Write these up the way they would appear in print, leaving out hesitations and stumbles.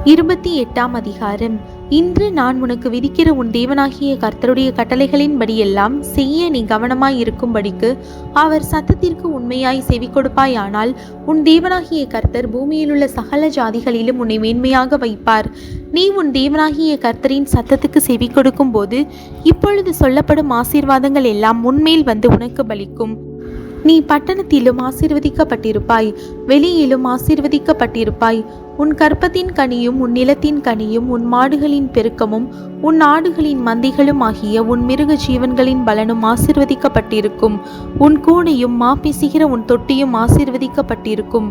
28ஆம் அதிகாரம். இன்று நான் உனக்கு விதிக்கிற உன் தேவனாகிய கர்த்தருடைய கட்டளைகளின்படியெல்லாம் செய்ய நீ கவனமாய் இருக்கும்படிக்கு அவர் சத்தத்திற்கு உண்மையாய் செவி கொடுப்பாயானால் உன் தேவனாகிய கர்த்தர் பூமியிலுள்ள சகல ஜாதிகளிலும் உன்னை மேன்மையாக வைப்பார். நீ உன் தேவனாகிய கர்த்தரின் சத்தத்துக்கு செவி கொடுக்கும் போது இப்பொழுது சொல்லப்படும் ஆசீர்வாதங்கள் எல்லாம் உன்மேல் வந்து உனக்கு பலிக்கும். நீ பட்டணத்திலும் ஆசீர்வதிக்கப்பட்டிருப்பாய், வெளியிலும் ஆசீர்வதிக்கப்பட்டிருப்பாய். உன் கற்பத்தின் கனியும் உன் நிலத்தின் கனியும் உன் மாடுகளின் பெருக்கமும் உன் ஆடுகளின் மந்தைகளும் ஆகிய உன் மிருக ஜீவன்களின் பலனும் ஆசீர்வதிக்கப்பட்டிருக்கும். உன் கூடையும் மாப்பேசுகிற உன் தொட்டியும் ஆசீர்வதிக்கப்பட்டிருக்கும்.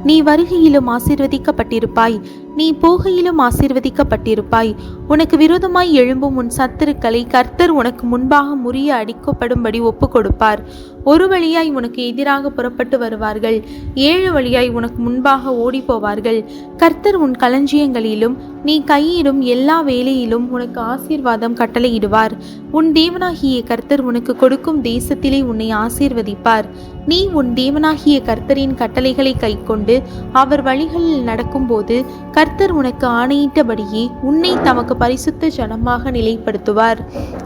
நீ வருகையிலும் ஆசீர்வதிக்கப்பட்டிருப்பாய், நீ போகையிலும் ஆசீர்வதிக்கப்பட்டிருப்பாய். உனக்கு விரோதமாய் எழும்பும் உன் சத்துருக்களை கர்த்தர் உனக்கு முன்பாக முறிய அடிக்கப்படும்படி ஒப்பு கொடுப்பார். ஒரு வழியாய் உனக்கு எதிராக புறப்பட்டு வருவார்கள், 7 வழியாய் உனக்கு முன்பாக ஓடி போவார்கள். கர்த்தர் உன் களஞ்சியங்களிலும் நீ கையிடும் எல்லா வேலையிலும் உனக்கு ஆசீர்வாதம் கட்டளையிடுவார். உன் தேவனாகிய கர்த்தர் உனக்கு கொடுக்கும் தேசத்திலே உன்னை ஆசீர்வதிப்பார். நீ உன் தேவனாகிய கர்த்தரின் கட்டளைகளை கைக்கொண்டு அவர் வழிகளில் நடக்கும்போது கர்த்தர் உனக்கு ஆணையிட்டபடியே உன்னை தமக்கு பரிசுத்த ஜனமாக நிலைப்படுத்துவார்.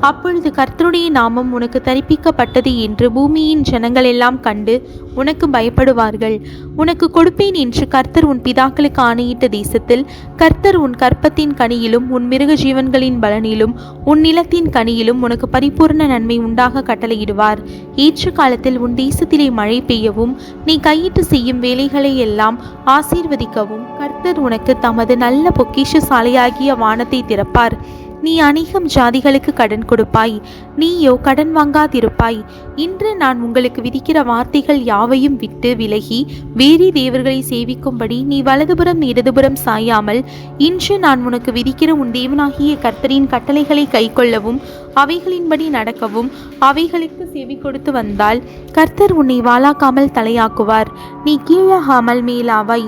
அப்பொழுது கர்த்தருடைய நாமம் உனக்கு தரிப்பிக்கப்பட்டது என்று பூமியின் ஜனங்கள் எல்லாம் கண்டு உனக்கு பயப்படுவார்கள். உனக்கு கொடுப்பேன் என்று கர்த்தர் உன் பிதாக்களுக்கு ஆணையிட்ட தேசத்தில் கர்த்தர் உன் கற்பத்தின் கனியிலும் உன் மிருக ஜீவன்களின் பலனிலும் உன் நிலத்தின் கனியிலும் உனக்கு பரிபூர்ண நன்மை உண்டாக கட்டளையிடுவார். ஏற்ற காலத்தில் உன் தேசத்திலே மழை பெய்யவும் நீ கையிட்டு செய்யும் வேலைகளை எல்லாம் ஆசீர்வதிக்கவும் கர்த்தர் உனக்கு தமது நல்ல பொக்கிஷ சாலையாகிய வானத்தை திறப்பார். நீ அநேகம் ஜாதிகளுக்கு கடன் கொடுப்பாய், நீயோ கடன் வாங்காதிருப்பாய். இன்று நான் உங்களுக்கு விதிக்கிற வார்த்தைகள் யாவையும் விட்டு விலகி வேறே தேவர்களை சேவிக்கும்படி நீ வலதுபுறம் இடதுபுறம் சாயாமல் இன்று நான் உனக்கு விதிக்கிற உன் தேவனாகிய கர்த்தரின் கட்டளைகளை கைக்கொள்ளவும் அவைகளின்படி நடக்கவும் அவைகளுக்கு செவி கொடுத்து வந்தால் கர்த்தர் உன்னை வாளாக்காமல் தலையாக்குவார், நீ கீழாகாமல் மேலாவாய்.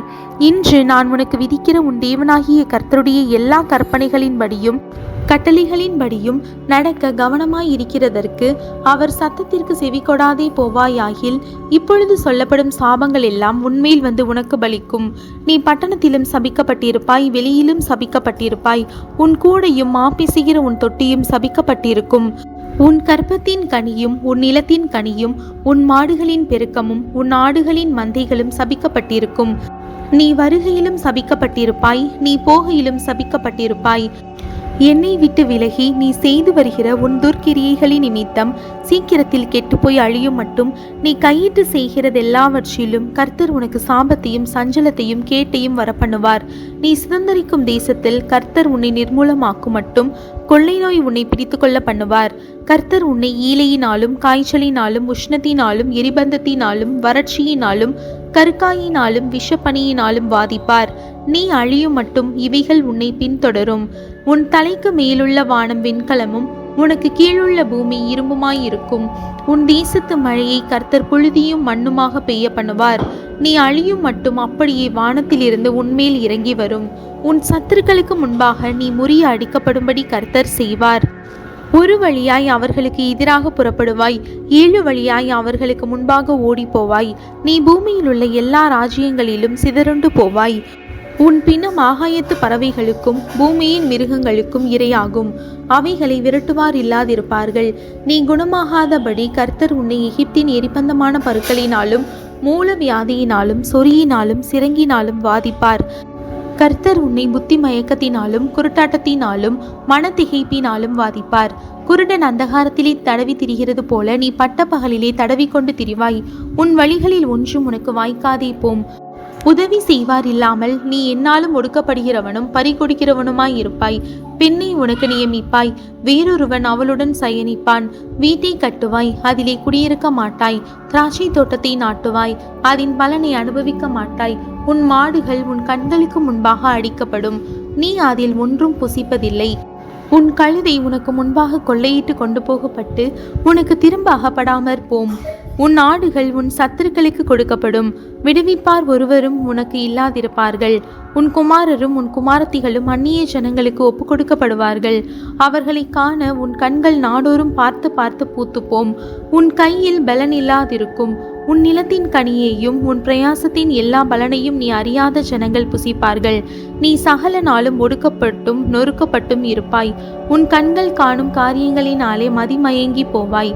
இன்று நான் உனக்கு விதிக்கிற உன் தேவனாகிய கர்த்தருடைய எல்லா கற்பனைகளின்படியும் கட்டளைகளின்படியும் நடக்க கவனமாய் இருக்கிறதற்கு அவர் சத்தத்திற்கு செவி கொடாதே போவாயாகில் இப்பொழுது சொல்லப்படும் சாபங்கள் எல்லாம் உன்மேல் வந்து உனக்கு பலிக்கும். நீ பட்டணத்திலும் சபிக்கப்பட்டிருப்பாய், வெளியிலும் சபிக்கப்பட்டிருப்பாய். உன் கூடையும் மாப்பேசுகிற உன் தொட்டியும் சபிக்கப்பட்டிருக்கும். உன் கற்பத்தின் கனியும் உன் நிலத்தின் கனியும் உன் மாடுகளின் பெருக்கமும் உன் ஆடுகளின் மந்தைகளும் சபிக்கப்பட்டிருக்கும். நீ வருகையிலும் சபிக்கப்பட்டிருப்பாய், நீ போகையிலும் சபிக்கப்பட்டிருப்பாய். என்னை விட்டு விலகி நீ செய்து வருகிற உன் துர்க்கிரியைகளின் நிமித்தம் சீக்கிரத்தில் கெட்டுப்போய் அழியும் மட்டும் நீ கையிட்டு செய்கிறதெல்லாவற்றிலும் கர்த்தர் உனக்கு சாபத்தையும் சஞ்சலத்தையும் கேட்டையும் வரப்பண்ணுவார். நீ சுதந்தரிக்கும் தேசத்தில் கர்த்தர் உன்னை நிர்மூலமாக்கும் மட்டும் கொள்ளை நோய் உன்னை பிடித்து கொள்ள பண்ணுவார். கர்த்தர் உன்னை ஈலையினாலும் காய்ச்சலினாலும் உஷ்ணத்தினாலும் எரிபந்தத்தினாலும் வறட்சியினாலும் கருக்காயினாலும் விஷப்பனியினாலும் வாதிப்பார். நீ அழியும் மட்டும் இவைகள் உன்னை பின்தொடரும். உன் தலைக்கு மேலுள்ள வானம் வெண்கலமும் உனக்கு கீழுள்ள பூமி இரும்புமாயிருக்கும். உன் தேசத்து மழையை கர்த்தர் புழுதியும் மண்ணுமாக பெய்ய பண்ணுவார். நீ அழியும் மட்டும் அப்படியே வானத்திலிருந்து உன்மேல் இறங்கி வரும். உன் சத்துருக்களுக்கு முன்பாக நீ முறிய அடிக்கப்படும்படி கர்த்தர் செய்வார். ஒரு வழியாய் அவர்களுக்கு எதிராக புறப்படுவாய், 7 வழியாய் அவர்களுக்கு முன்பாக ஓடி போவாய். நீ பூமியில் உள்ள எல்லா ராஜ்யங்களிலும் சிதறுண்டு போவாய். உன் பின்னம் ஆகாயத்து பறவைகளுக்கும் பூமியின் மிருகங்களுக்கும் இரையாகும். அவைகளை விரட்டுவார் இல்லாதிருப்பார்கள். நீ குணமாகாதபடி கர்த்தர் உன்னை எகிப்தின் எரிபந்தமான பருக்களினாலும் மூல வியாதியினாலும் சொறியினாலும் சிறங்கினாலும் வாதிப்பார். கர்த்தர் உன்னை புத்தி மயக்கத்தினாலும் குருட்டாட்டத்தினாலும் மனத்திகைப்பினாலும் வாதிப்பார். குருடன் அந்தகாரத்திலே தடவி திரிகிறது போல நீ பட்ட பகலிலே தடவி கொண்டு திரிவாய். உன் வழிகளில் ஒன்றும் உனக்கு வாய்க்காதே போம். உதவி செய்வார் இல்லாமல் நீ என்னாலும் ஒடுக்கப்படுகிறவனும் பறிகொடுக்கிறவனுமாய் இருப்பாய். பெண்ணை உனக்கு நியமிப்பாய், வேறொருவன் அவளுடன் சயனிப்பான். வீட்டை கட்டுவாய், அதிலே குடியிருக்க மாட்டாய். திராட்சை தோட்டத்தை நாட்டுவாய், அதன் பலனை அனுபவிக்க மாட்டாய். உன் மாடுகள் உன் கண்களுக்கு முன்பாக அடிக்கப்படும், நீ அதில் ஒன்றும் புசிப்பதில்லை. உன் கழுதை உனக்கு முன்பாக கொள்ளையிட்டு கொண்டு போகப்பட்டு உனக்கு திரும்ப அகப்படாமற் போம். உன் ஆடுகள் உன் சத்துருக்களுக்கு கொடுக்கப்படும், விடுவிப்பார் ஒருவரும் உனக்கு இல்லாதிருப்பார்கள். உன் குமாரரும் உன் குமாரத்திகளும் அந்நிய ஜனங்களுக்கு ஒப்பு கொடுக்கப்படுவார்கள். அவர்களை காண உன் கண்கள் நாடோறும் பார்த்து பார்த்து பூத்துப்போம். உன் கையில் பலன் இல்லாதிருக்கும். உன் நிலத்தின் கனியையும் உன் பிரயாசத்தின் எல்லா பலனையும் நீ அறியாத ஜனங்கள் புசிப்பார்கள். நீ சகல நாளும் ஒடுக்கப்பட்டும் நொறுக்கப்பட்டும் இருப்பாய். உன் கண்கள் காணும் காரியங்களினாலே மதிமயங்கி போவாய்.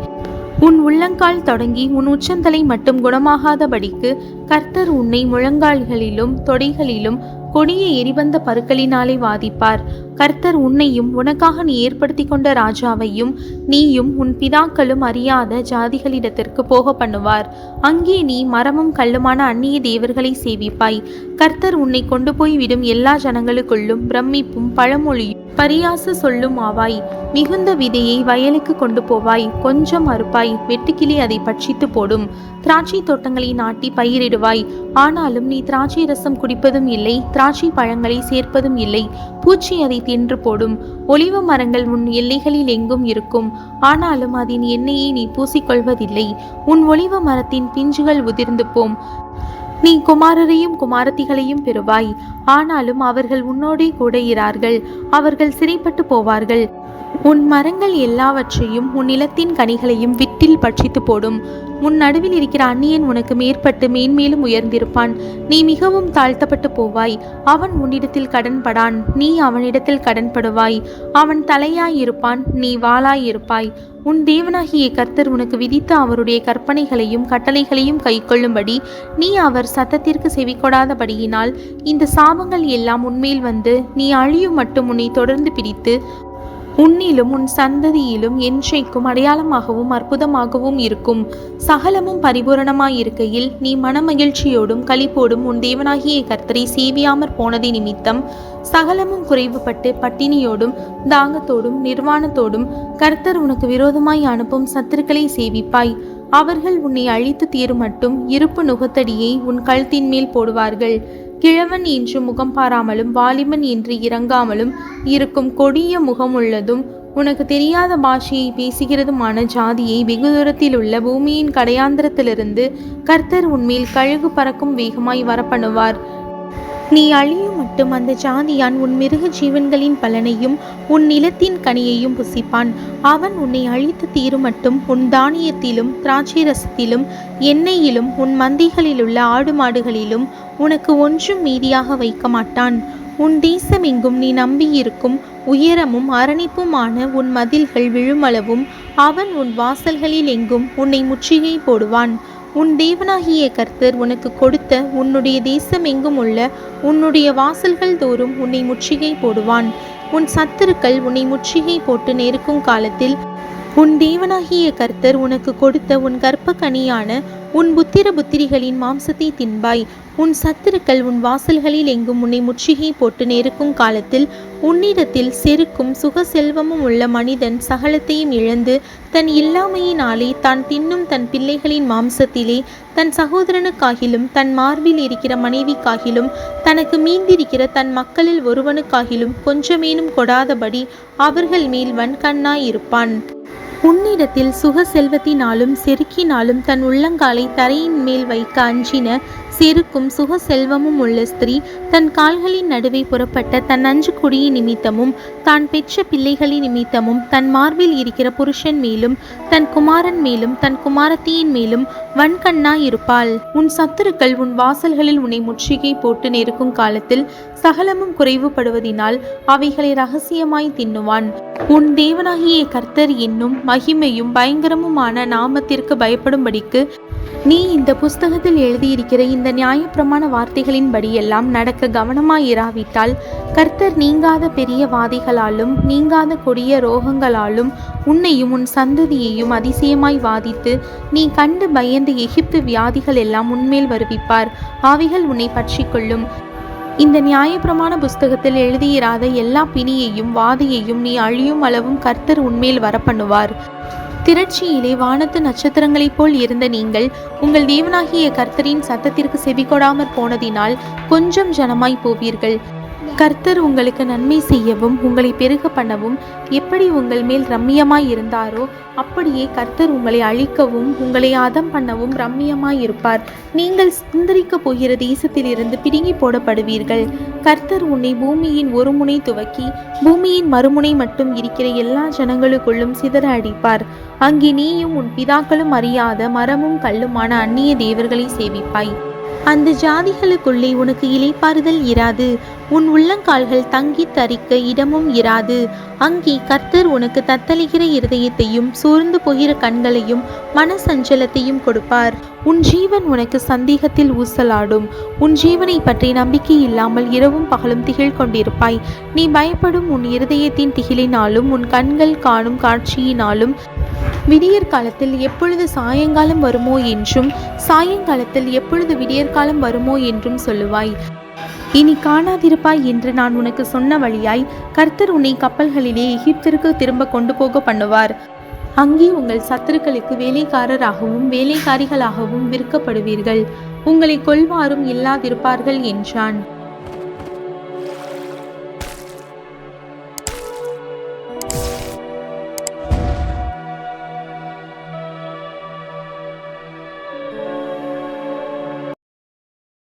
உன் உள்ளங்கால் தொடங்கி உன் உச்சந்தலை மட்டும் குணமாகாதபடிக்கு கர்த்தர் உன்னை முழங்கால்களிலும் தொடைகளிலும் கொடிய எரிபந்த பருக்களினாலே வாதிப்பார். கர்த்தர் உன்னையும் உனக்காக நீ ஏற்படுத்தி கொண்ட ராஜாவையும் நீயும் உன் பிதாக்களும் அறியாத ஜாதிகளிடத்திற்கு போக பண்ணுவார். அங்கே நீ மரமும் கல்லுமான அந்நிய தேவர்களை சேவிப்பாய். கர்த்தர் உன்னை கொண்டு போய் விடும் எல்லா ஜனங்களுக்குள்ளும் பிரமிப்பும் பழமொழியும் பரியாச சொல்லும் ஆவாய். மிகுந்த விதையை வயலுக்கு கொண்டு போவாய். கொஞ்சம் அறுப்பாய், வெட்டுக்கிளி அதை பட்சித்து போடும். திராட்சை தோட்டங்களை நாட்டி பயிரிடுவாய். ஆனாலும் நீ திராட்சை ரசம் குடிப்பதும் இல்லை, திராட்சை பழங்களை சேர்ப்பதும் இல்லை. பூச்சி அதை தின்று போடும். ஒலிவ மரங்கள் உன் எல்லைகளில் எங்கும் இருக்கும், ஆனாலும் அதன் எண்ணெயை நீ பூசிக்கொள்வதில்லை. உன் ஒலிவ மரத்தின் பிஞ்சுகள் உதிர்ந்து போம். நீ குமாரரையும் குமாரத்திகளையும் பெறுவாய், ஆனாலும் அவர்கள் உன்னோடே கூட இரார்கள். அவர்கள் சிறைப்பட்டு போவார்கள். உன் மரங்கள் எல்லாவற்றையும் உன் நிலத்தின் கனிகளையும் விட்டில் பட்சித்து போடும். உன் நடுவில் இருக்கிற அந்நியன் உனக்கு மேற்பட்டு மேன்மேலும் உயர்ந்திருப்பான். நீ மிகவும் தாழ்த்தப்பட்டு போவாய். அவன் உன்னிடத்தில் கடன்படான், நீ அவனிடத்தில் கடன்படுவாய். அவன் தலையாயிருப்பான், நீ வாளாயிருப்பாய். உன் தேவனாகிய கர்த்தர் உனக்கு விதித்த அவருடைய கற்பனைகளையும் கட்டளைகளையும் கைக்கொள்ளும்படி நீ அவர் சத்தத்திற்கு செவிகொடாதபடியினால் இந்த சாபங்கள் எல்லாம் உன்மேல் வந்து நீ அழியும் மட்டும் உன்னை தொடர்ந்து பிடித்து உன்னிலும் உன் சந்ததியிலும் என்றைக்கும் அடையாளமாகவும் அற்புதமாகவும் இருக்கும். சகலமும் பரிபூரணமாயிருக்கையில் நீ மனமகிழ்ச்சியோடும் களிப்போடும் உன் தேவனாகிய கர்த்தரை சேவியாமற் போனதை நிமித்தம் சகலமும் குறைவுபட்டு பட்டினியோடும் தாகத்தோடும் நிர்வாணத்தோடும் கர்த்தர் உனக்கு விரோதமாய் அனுப்பும் சத்துருக்களை சேவிப்பாய். அவர்கள் உன்னை அழித்து தீரும் மட்டும் இருப்பு நுகத்தடியை உன் கழுத்தின் மேல் போடுவார்கள். கிழவன் என்று முகம் பாராமலும் வாலிபன் என்று இறங்காமலும் இருக்கும் கொடிய முகமுள்ளதும் உனக்கு தெரியாத பாஷையை பேசுகிறதுமான ஜாதியை வெகு தூரத்தில் உள்ள பூமியின் கடையாந்திரத்திலிருந்து கர்த்தர் உன்மேல் கழுகு பறக்கும் வேகமாய் வரப்பண்ணுவார். நீ அழியும் மட்டும் அந்த ஜாதியான் உன் மிருக ஜீவன்களின் பலனையும் உன் நிலத்தின் கனியையும் புசிப்பான். அவன் உன்னை அழித்து தீரும் மட்டும் உன் தானியத்திலும் திராட்சை ரசத்திலும் எண்ணெயிலும் உன் மந்தைகளிலுள்ள ஆடு மாடுகளிலும் உனக்கு ஒன்றும் மீதியாக வைக்க மாட்டான். உன் தேசம் எங்கும் நீ நம்பியிருக்கும் உயரமும் அரணிப்புமான உன் மதில்கள் விழுமளவும் அவன் உன் வாசல்களில் எங்கும் உன்னை முற்றுகை போடுவான். உன் தேவனாகிய கர்த்தர் உனக்கு கொடுத்த உன்னுடைய தேசம் எங்கும் உள்ள உன்னுடைய வாசல்கள் தோறும் உன்னை முற்றுகை போடுவான். உன் சத்துருக்கள் உன்னை முற்றுகை போட்டு நெருக்கும் காலத்தில் உன் தேவனாகிய கர்த்தர் உனக்கு கொடுத்த உன் கற்ப கனியான உன் புத்திரிகளின் மாம்சத்தை தின்பாய். உன் சத்துருக்கள் உன் வாசல்களில் எங்கும் உன்னை முற்றுகை போட்டு நெருக்கும் காலத்தில் உன்னிடத்தில் செருக்கும் சுக செல்வமும் உள்ள மனிதன் சகலத்தையும் இழந்து தன் இல்லாமையினாலே தான் தின்னும் தன் பிள்ளைகளின் மாம்சத்திலே தன் சகோதரனுக்காகிலும் தன் மார்பில் இருக்கிற மனைவிக்காகிலும் தனக்கு மீந்திருக்கிற தன் மக்களில் ஒருவனுக்காகிலும் கொஞ்சமேனும் கொடாதபடி அவர்கள் மேல் வன்கண்ணாயிருப்பான். உன்னிடத்தில் சுக செல்வத்தினாலும் செருக்கினாலும் தன் உள்ளங்காலை தரையின் மேல் வைக்க அஞ்சின செருக்கும் சுக செல்வமும் உள்ள ஸ்திரீ தன் கால்களின் நடுவே புறப்பட்ட தன் நஞ்சு குடியின் நிமித்தமும் தான் பெற்ற பிள்ளைகளின் நிமித்தமும் தன் மார்பில் இருக்கிற புருஷன் மேலும் தன் குமாரன் மேலும் தன் குமாரத்தியின் மேலும் வன்கண்ணாய் இருப்பாள். உன் சத்துருக்கள் உன் வாசல்களில் உன்னை முற்றுகை போட்டு நெருக்கும் காலத்தில் சகலமும் குறைவுபடுவதினால் அவைகளை ரகசியமாய் தின்னுவான். உன் தேவனாகிய கர்த்தர் என்னும் மகிமையும் பயங்கரமுமான நாமத்திற்கு பயப்படும்படிக்கு நீ இந்த புஸ்தகத்தில் எழுதியிருக்கிற இந்த நியாயப்பிரமாண வார்த்தைகளின்படியெல்லாம் நடக்க கவனமாயிராவிட்டால் கர்த்தர் நீங்காத பெரிய வாதைகளாலும் நீங்காத கொடிய ரோகங்களாலும் உன்னையும் உன் சந்ததியையும் அதிசயமாய் வாதித்து நீ கண்டு பயந்த எகிப்து வியாதிகள் எல்லாம் உன்மேல் வருவிப்பார். அவைகள் உன்னை பற்றி கொள்ளும். இந்த நியாயப்பிரமாண புஸ்தகத்தில் எழுதியிராத எல்லா பிணியையும் வாதையையும் நீ அழியும் அளவும் கர்த்தர் உன்மேல் வரப்பண்ணுவார். திரட்சியிலே வானத்து நட்சத்திரங்களைப் போல் இருந்த நீங்கள் உங்கள் தேவனாகிய கர்த்தரின் சத்தத்திற்கு செவிகொடாமற் போனதினால் கொஞ்சம் ஜனமாய் போவீர்கள். கர்த்தர் உங்களுக்கு நன்மை செய்யவும் உங்களை பெருக பண்ணவும் எப்படி உங்கள் மேல் ரம்மியமாய் இருந்தாரோ அப்படியே கர்த்தர் உங்களை அழிக்கவும் உங்களை அதம் பண்ணவும் ரம்மியமாய் இருப்பார். நீங்கள் சுந்தரிக்க போகிற தேசத்திலிருந்து பிடுங்கி போடப்படுவீர்கள். கர்த்தர் உன்னை பூமியின் ஒரு முனை துவக்கி பூமியின் மறுமுனை மட்டும் இருக்கிற எல்லா ஜனங்களுக்குள்ளும் சிதற அடிப்பார். அங்கே நீயும் உன் பிதாக்களும் அறியாத மரமும் கல்லுமான அந்நிய தேவர்களை சேவிப்பாய். அந்த ஜாதிகளுக்குள்ளே உனக்கு இளைப்பாறுதல் இராது, உன் உள்ளங்கால்கள் தங்கி தரிக்க இடமும் இராது. அங்கே கர்த்தர் உனக்கு தத்தளிக்கிற இருதயத்தையும் சோர்ந்து போகிற கண்களையும் மனசஞ்சலத்தையும் கொடுப்பார். உன் ஜீவன் உனக்கு சந்தேகத்தில் ஊசலாடும். உன் ஜீவனை பற்றி நம்பிக்கை இல்லாமல் இரவும் பகலும் திகில் கொண்டிருப்பாய். நீ பயப்படும் உன் இருதயத்தின் திகிலினாலும் உன் கண்கள் காணும் காட்சியினாலும் விடியற் காலத்தில் எப்பொழுது சாயங்காலம் வருமோ என்றும் சாயங்காலத்தில் எப்பொழுது விடியற்காலம் வருமோ என்றும் சொல்லுவாய். இனி காணாதிருப்பாய் என்று நான் உனக்கு சொன்ன வழியாய் கர்த்தர் உன்னை கப்பல்களிலே எகிப்திற்கு திரும்ப கொண்டு போக பண்ணுவார். அங்கே உங்கள் சத்துருக்களுக்கு வேலைக்காரராகவும் வேலைக்காரிகளாகவும் விற்கப்படுவீர்கள். உங்களை கொல்வாரும் இல்லாதிருப்பார்கள் என்றான்.